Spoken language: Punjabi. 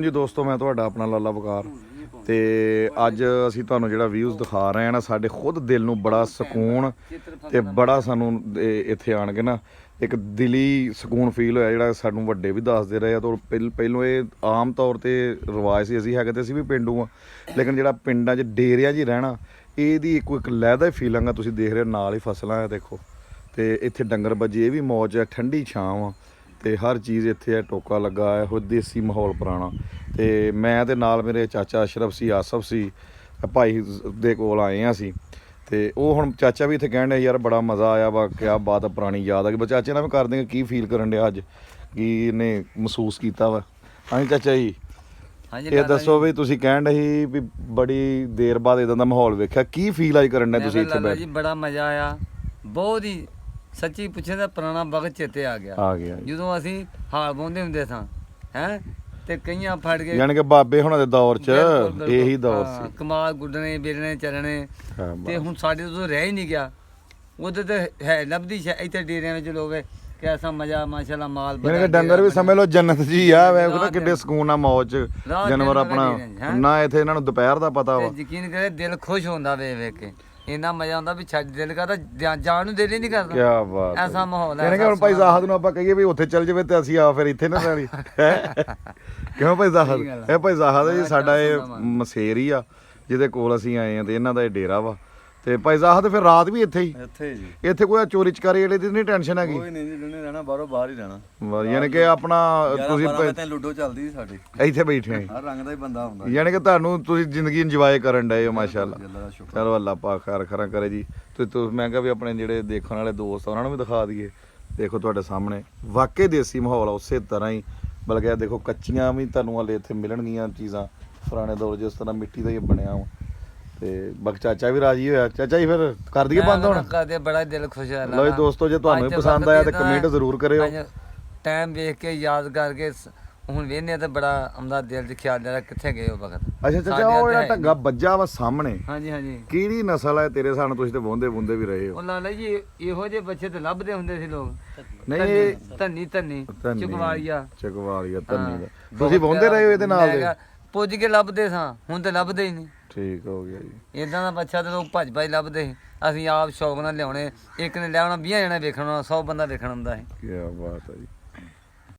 ਜੀ ਦੋਸਤੋ, ਮੈਂ ਤੁਹਾਡਾ ਆਪਣਾ ਲਾਲਾ ਵਕਾਰ ਤੇ ਅੱਜ ਅਸੀਂ ਤੁਹਾਨੂੰ ਜਿਹੜਾ ਵਿਊਜ਼ ਦਿਖਾ ਰਹੇ ਹਾਂ ਨਾ, ਸਾਡੇ ਖੁਦ ਦਿਲ ਨੂੰ ਬੜਾ ਸਕੂਨ ਤੇ ਬੜਾ ਸਾਨੂੰ ਇੱਥੇ ਆਣ ਕੇ ਨਾ ਇੱਕ ਦਿਲੀ ਸਕੂਨ ਫੀਲ ਹੋਇਆ, ਜਿਹੜਾ ਸਾਨੂੰ ਵੱਡੇ ਵੀ ਦੱਸਦੇ ਰਹੇ ਆ। ਤਾਂ ਪਹਿਲੋਂ ਇਹ ਆਮ ਤੌਰ ਤੇ ਰਿਵਾਜ ਸੀ, ਅਸੀਂ ਹੈਗੇ ਤੇ ਅਸੀਂ ਵੀ ਪੇਂਡੂ ਆ, ਲੇਕਿਨ ਜਿਹੜਾ ਪਿੰਡਾਂ 'ਚ ਡੇਰਿਆਂ 'ਚ ਹੀ ਰਹਿਣਾ, ਇਹਦੀ ਇੱਕ ਲਹਿਦਾ ਹੀ ਫੀਲਿੰਗ ਆ। ਤੁਸੀਂ ਦੇਖ ਰਹੇ ਹੋ ਨਾਲ ਹੀ ਫਸਲਾਂ ਆ ਦੇਖੋ, ਤੇ ਇੱਥੇ ਡੰਗਰ ਬੱਜੇ, ਇਹ ਵੀ ਮੌਜ ਹੈ, ਠੰਡੀ ਛਾਂ ਆ ਤੇ ਹਰ ਚੀਜ਼ ਇੱਥੇ ਹੈ, ਟੋਕਾ ਲੱਗਾ ਹੈ, ਉਹ ਦੇਸੀ ਮਾਹੌਲ ਪੁਰਾਣਾ। ਤੇ ਮੈਂ ਤੇ ਨਾਲ ਮੇਰੇ ਚਾਚਾ ਅਸ਼ਰਫ ਸੀ, ਆਸਫ ਸੀ, ਭਾਈ ਦੇ ਕੋਲ ਆਏ ਹਾਂ ਅਸੀਂ। ਤੇ ਉਹ ਹੁਣ ਚਾਚਾ ਵੀ ਇੱਥੇ ਕਹਿਣ ਡਿਆ ਯਾਰ ਬੜਾ ਮਜ਼ਾ ਆਇਆ ਵਾ, ਕਿਆ ਬਾਤ ਪੁਰਾਣੀ ਯਾਦ ਆ ਗਈ। ਚਾਚੇ ਨਾਲ ਵੀ ਕਰਦੇ ਹਾਂ ਕੀ ਫੀਲ ਕਰਨ ਡਿਆ ਅੱਜ, ਕੀ ਇਹਨੇ ਮਹਿਸੂਸ ਕੀਤਾ ਵਾ। ਹਾਂਜੀ ਚਾਚਾ ਜੀ, ਇਹ ਦੱਸੋ ਵੀ ਤੁਸੀਂ ਕਹਿਣ ਡਏ ਸੀ ਵੀ ਬੜੀ ਦੇਰ ਬਾਅਦ ਇਦਾਂ ਦਾ ਮਾਹੌਲ ਵੇਖਿਆ, ਕੀ ਫੀਲ ਅੱਜ ਕਰਨ ਡਏ ਤੁਸੀਂ ਇੱਥੇ ਬੈਠ ਕੇ? ਬੜਾ ਮਜ਼ਾ ਆਇਆ, ਬਹੁਤ ਹੀ ਸੱਚੀ ਪੁੱਛੇ ਤਾਂ ਪੁਰਾਣਾ ਵਕਤ ਚੇਤੇ ਆ ਗਿਆ ਜਦੋਂ ਅਸੀਂ ਹਾਲ ਵਾਹੁੰਦੇ ਹੁੰਦੇ ਸਾਂ ਹੈ, ਤੇ ਕਈਆਂ ਫੜ ਕੇ, ਯਾਨੀ ਕਿ ਬਾਬੇ ਹੁਣਾਂ ਦੇ ਦੌਰ 'ਚ ਇਹੀ ਦੌਰ ਸੀ, ਕਮਾਲ ਗੁੱਡਣੇ ਬੇਲਣੇ ਚੱਲਣੇ। ਤੇ ਹੁਣ ਸਾਡੇ ਤੋਂ ਰਹਿ ਹੀ ਨਹੀਂ ਗਿਆ, ਉਹਦੇ ਤੇ ਹੈ ਲੱਭਦੀ ਇੱਥੇ ਡੇਰਿਆਂ ਵਿੱਚ ਲੋਕ ਕਿਆ ਮਜ਼ਾ, ਮਾਸ਼ਾਅੱਲਾ ਮਾਲ। ਯਾਨੀ ਕਿ ਡੰਗਰ ਵੀ ਸਮਝ ਲਓ ਜੰਨਤ ਜੀ ਆ, ਵੇਖੋ ਕਿੱਡੇ ਸਕੂਨ ਨਾਲ ਮੌਜ ਜਾਨਵਰ ਆਪਣਾ ਨਾ, ਇੱਥੇ ਇਹਨਾਂ ਨੂੰ ਦੁਪਹਿਰ ਦਾ ਪਤਾ ਵਾ। ਯਕੀਨ ਕਰੇ ਦਿਲ ਖੁਸ਼ ਹੁੰਦਾ ਵੇਖ ਕੇ, ਇੰਨਾ ਮਜ਼ਾ ਆਉਂਦਾ ਵੀ ਛੱਡ ਦਿਲ ਕਰਦਾ ਜਾਣ ਨੂੰ ਦਿਲ ਹੀ ਨਹੀਂ ਕਰਦਾ। ਕਿਆ ਬਾਤ, ਐਸਾ ਮਾਹੌਲ ਹੈ। ਯਾਨੀ ਕਿ ਹੁਣ ਭਾਈ ਜ਼ਾਹਦ ਨੂੰ ਆਪਾਂ ਕਹੀਏ ਵੀ ਉੱਥੇ ਚੱਲ ਜਾਵੇ ਤੇ ਅਸੀਂ ਆ ਫਿਰ ਇੱਥੇ ਨਾ ਸਾਰੀ ਕਿਉਂ ਭਾਈ ਜ਼ਾਹਦ? ਇਹ ਭਾਈ ਜ਼ਾਹਦ ਜੀ ਸਾਡਾ ਇਹ ਮਸੇਰ ਹੀ ਆ ਜਿਹਦੇ ਕੋਲ ਅਸੀਂ ਆਏ ਆ, ਤੇ ਇਹਨਾਂ ਦਾ ਇਹ ਡੇਰਾ ਵਾ। ਤੇ ਭਾਈ ਜ਼ਾਹਦ ਫਿਰ ਰਾਤ ਵੀ ਇੱਥੇ ਹੀ? ਇੱਥੇ ਜੀ। ਇੱਥੇ ਕੋਈ ਚੋਰੀ ਚਕਾਰੀ ਵਾਲੇ ਦੀ ਨਹੀਂ ਟੈਨਸ਼ਨ ਹੈਗੀ? ਕੋਈ ਨਹੀਂ ਜੀ, ਜਿਹਨੇ ਰਹਿਣਾ ਬਾਹਰੋਂ ਬਾਹਰ ਹੀ ਰਹਿਣਾ। ਯਾਨੀ ਕਿ ਆਪਣਾ ਤੁਸੀਂ ਲੁੱਡੋ ਚੱਲਦੀ ਸੀ ਸਾਡੀ, ਇੱਥੇ ਬੈਠੇ ਆ, ਹਰ ਰੰਗ ਦਾ ਹੀ ਬੰਦਾ ਹੁੰਦਾ। ਯਾਨੀ ਕਿ ਤੁਹਾਨੂੰ ਤੁਸੀਂ ਜ਼ਿੰਦਗੀ ਇੰਜੋਏ ਕਰਨ ਡਏ ਹੋ, ਮਾਸ਼ਾਅੱਲਾ। ਚਲੋ ਅੱਲਾ ਪਾਕ ਖੈਰ ਖਰਾ ਕਰੇ ਜੀ। ਤੇ ਮੈਂ ਕਿਹਾ ਵੀ ਆਪਣੇ ਜਿਹੜੇ ਦੇਖਣ ਵਾਲੇ ਦੋਸਤ ਉਹਨਾਂ ਨੂੰ ਵੀ ਦਿਖਾ ਦਈਏ। ਦੇਖੋ ਤੁਹਾਡੇ ਸਾਹਮਣੇ ਵਾਕਈ ਦੇਸੀ ਮਾਹੌਲ ਆ, ਉਸੇ ਤਰ੍ਹਾਂ ਹੀ। ਬਲਕਿ ਦੇਖੋ ਕੱਚੀਆਂ ਵੀ ਤੁਹਾਨੂੰ ਹਾਲੇ ਇੱਥੇ ਮਿਲਣਗੀਆਂ ਚੀਜ਼ਾਂ, ਪੁਰਾਣੇ ਦੌਰ ਜਿਸ ਤਰ੍ਹਾਂ ਮਿੱਟੀ ਦਾ ਹੀ ਬਣਿਆ ਵਾ। ਤੇ ਬਾਕੀ ਚਾਚਾ ਵੀ ਰਾਜੀ ਹੋਇਆ। ਚਾਚਾ ਜੀ ਫਿਰ ਕਰ ਦਈਏ ਬੰਦ ਹੁਣ? ਕਰਦੇ, ਬੜਾ ਦਿਲ ਖੁਸ਼ ਹੋਇਆ। ਲਓ ਜੀ ਦੋਸਤੋ, ਜੇ ਤੁਹਾਨੂੰ ਵੀ ਪਸੰਦ ਆਇਆ ਤੇ ਕਮੈਂਟ ਜ਼ਰੂਰ ਕਰਿਓ। ਟਾਈਮ ਵੇਖ ਕੇ ਯਾਦ ਕਰਕੇ ਹੁਣ ਵੇਖਨੇ ਤਾਂ ਬੜਾ ਆਉਂਦਾ ਦਿਲ 'ਚ ਖਿਆਲ ਜਾਂਦਾ ਕਿੱਥੇ ਗਏ ਉਹ ਵਕਤ। ਅੱਛਾ ਚਾਚਾ, ਉਹ ਜਿਹੜਾ ਢੱਗਾ ਬੱਜਾ ਵਾ ਸਾਹਮਣੇ, ਹਾਂਜੀ ਹਾਂਜੀ, ਕਿਹੜੀ ਨਸਲ ਹੈ ਤੇਰੇ ਸਾਹਮਣੇ? ਤੁਸੀਂ ਤੇ ਵਾਹੁੰਦੇ ਵੁੰਦੇ ਵੀ ਰਹੇ ਹੋ। ਉਹ ਲਾਲਾ ਜੀ ਇਹੋ ਜਿਹੇ ਬੱਚੇ ਤੇ ਲੱਭਦੇ ਹੁੰਦੇ ਸੀ ਲੋਕ। ਨਹੀਂ, ਧੰਨੀ ਚਕਵਾਲੀਆ ਧੰਨੀ ਦਾ ਤੁਸੀਂ ਵਾਹੁੰਦੇ ਰਹੇ ਹੋ ਇਹਦੇ ਨਾਲ ਦੇ? ਪੁੱਜ ਕੇ ਲੱਭਦੇ ਸਾਂ, ਹੁਣ ਤੇ ਲੱਭਦੇ ਹੀ ਨਹੀਂ। ਠੀਕ ਹੋ ਗਿਆ ਜੀ। ਇਦਾਂ ਦਾ ਬੱਚਾ ਤੇ ਲੋਕ ਭੱਜ ਲੱਭਦੇ ਸੀ, ਅਸੀਂ ਆਪ ਸ਼ੌਕ ਨਾਲ ਲਿਆਉਣੇ। ਇੱਕ ਨੇ ਲਿਆਉਣਾ 20 ਜਣੇ ਵੇਖਣਾ, 100 ਬੰਦਾ ਵੇਖਣ ਆਉਂਦਾ ਸੀ। ਕੀ ਬਾਤ ਹੈ ਜੀ।